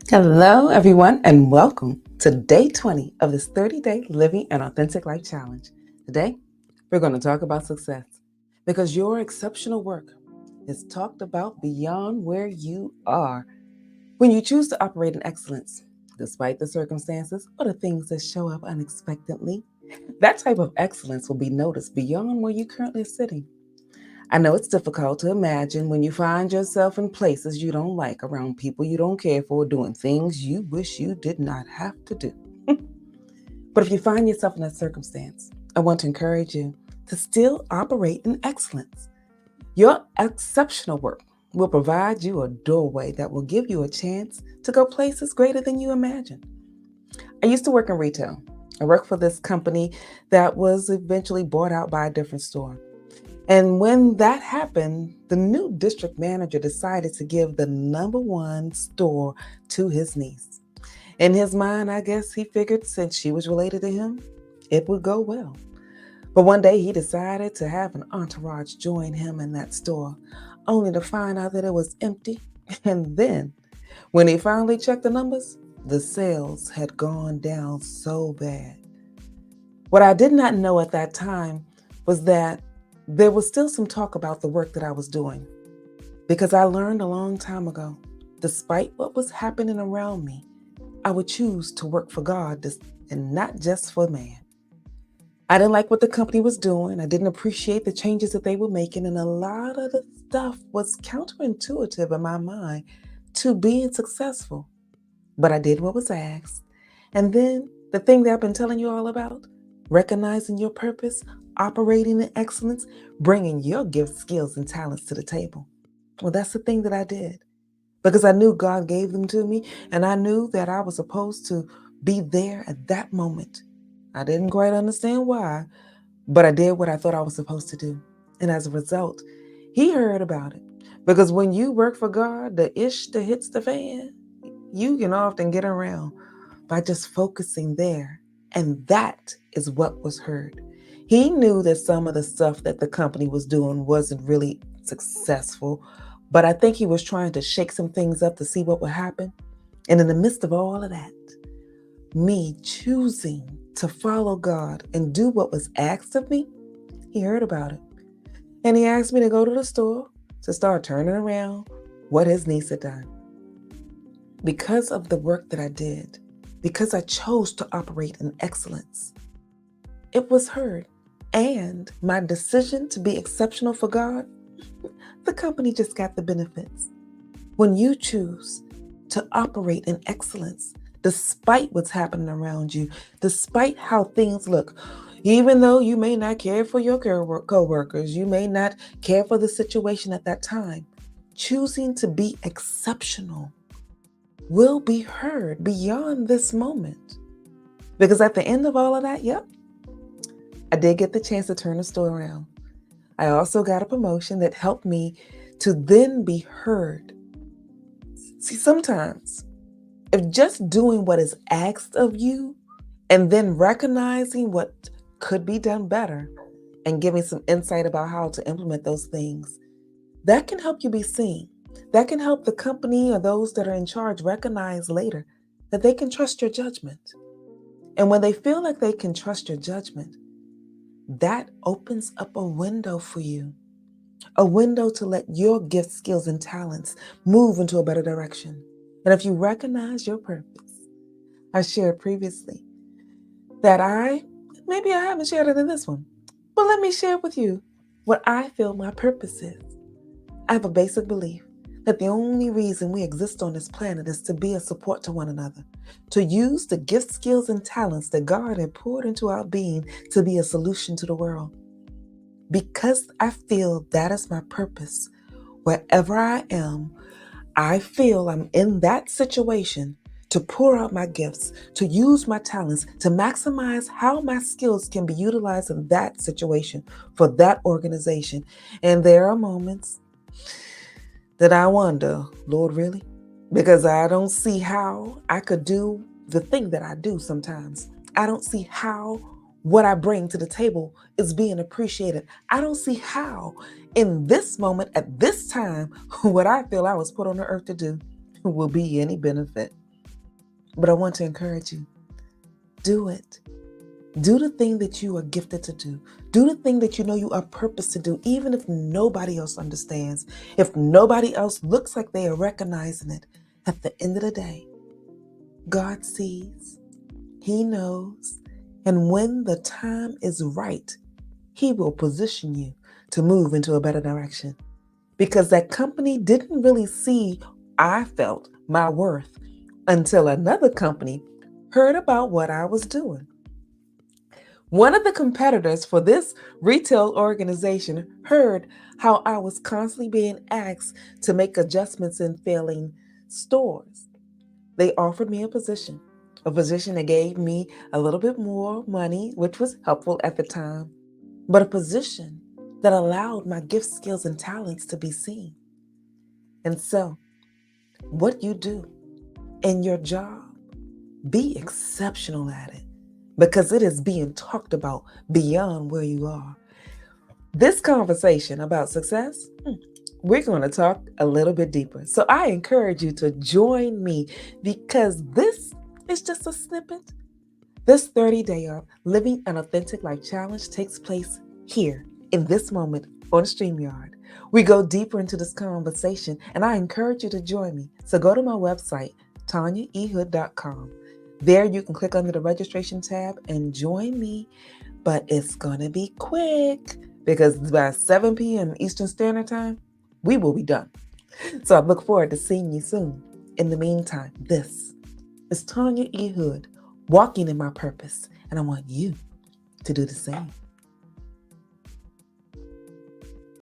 Hello, everyone, and welcome to day 20 of this 30-day Living an Authentic Life Challenge. Today, we're going to talk about success because your exceptional work is talked about beyond where you are. When you choose to operate in excellence, despite the circumstances or the things that show up unexpectedly, that type of excellence will be noticed beyond where you currently are sitting. I know it's difficult to imagine when you find yourself in places you don't like, around people you don't care for, doing things you wish you did not have to do. But if you find yourself in that circumstance, I want to encourage you to still operate in excellence. Your exceptional work will provide you a doorway that will give you a chance to go places greater than you imagined. I used to work in retail. I worked for this company that was eventually bought out by a different store. And when that happened, the new district manager decided to give the number one store to his niece. In his mind, I guess he figured since she was related to him, it would go well. But one day he decided to have an entourage join him in that store, only to find out that it was empty. And then, when he finally checked the numbers, the sales had gone down so bad. What I did not know at that time was that there was still some talk about the work that I was doing, because I learned a long time ago, despite what was happening around me, I would choose to work for God and not just for man. I didn't like what the company was doing. I didn't appreciate the changes that they were making, and a lot of the stuff was counterintuitive in my mind to being successful. But I did what was asked. And then the thing that I've been telling you all about, recognizing your purpose, operating in excellence, bringing your gifts, skills, and talents to the table. Well, that's the thing that I did because I knew God gave them to me, and I knew that I was supposed to be there at that moment. I didn't quite understand why, but I did what I thought I was supposed to do. And as a result, He heard about it. Because when you work for God, the ish that hits the fan, you can often get around by just focusing there. And that is what was heard. He knew that some of the stuff that the company was doing wasn't really successful, but I think he was trying to shake some things up to see what would happen. And in the midst of all of that, me choosing to follow God and do what was asked of me, he heard about it. And he asked me to go to the store to start turning around what his niece had done. Because of the work that I did, because I chose to operate in excellence, it was heard. And my decision to be exceptional for God, the company just got the benefits. When you choose to operate in excellence, despite what's happening around you, despite how things look, even though you may not care for your co-workers, you may not care for the situation at that time, choosing to be exceptional will be heard beyond this moment. Because at the end of all of that, yep, I did get the chance to turn the store around. I also got a promotion that helped me to then be heard. See, sometimes if just doing what is asked of you and then recognizing what could be done better and giving some insight about how to implement those things, that can help you be seen. That can help the company or those that are in charge recognize later that they can trust your judgment. And when they feel like they can trust your judgment, that opens up a window for you, a window to let your gifts, skills, and talents move into a better direction. And if you recognize your purpose, I shared previously that maybe I haven't shared it in this one, but let me share with you what I feel my purpose is. I have a basic belief that the only reason we exist on this planet is to be a support to one another, to use the gifts, skills, and talents that God had poured into our being to be a solution to the world. Because I feel that is my purpose, wherever I am, I feel I'm in that situation to pour out my gifts, to use my talents, to maximize how my skills can be utilized in that situation for that organization. And there are moments that I wonder, Lord, really? Because I don't see how I could do the thing that I do sometimes. I don't see how what I bring to the table is being appreciated. I don't see how in this moment, at this time, what I feel I was put on the earth to do will be any benefit. But I want to encourage you, do it. Do the thing that you are gifted to do. Do the thing that you know you are purposed to do, even if nobody else understands, if nobody else looks like they are recognizing it. At the end of the day, God sees, He knows, and when the time is right, He will position you to move into a better direction. Because that company didn't really see, I felt, my worth until another company heard about what I was doing. One of the competitors for this retail organization heard how I was constantly being asked to make adjustments in failing stores. They offered me a position that gave me a little bit more money, which was helpful at the time, but a position that allowed my gifts, skills, and talents to be seen. And so, what you do in your job, be exceptional at it, because it is being talked about beyond where you are. This conversation about success, we're going to talk a little bit deeper. So I encourage you to join me, because this is just a snippet. This 30-day of Living an Authentic Life Challenge takes place here in this moment on StreamYard. We go deeper into this conversation, and I encourage you to join me. So go to my website, TanyaEHood.com. There you can click under the registration tab and join me, but it's going to be quick, because by 7 p.m. Eastern Standard Time, we will be done. So I look forward to seeing you soon. In the meantime, this is Tanya E. Hood, walking in my purpose, and I want you to do the same.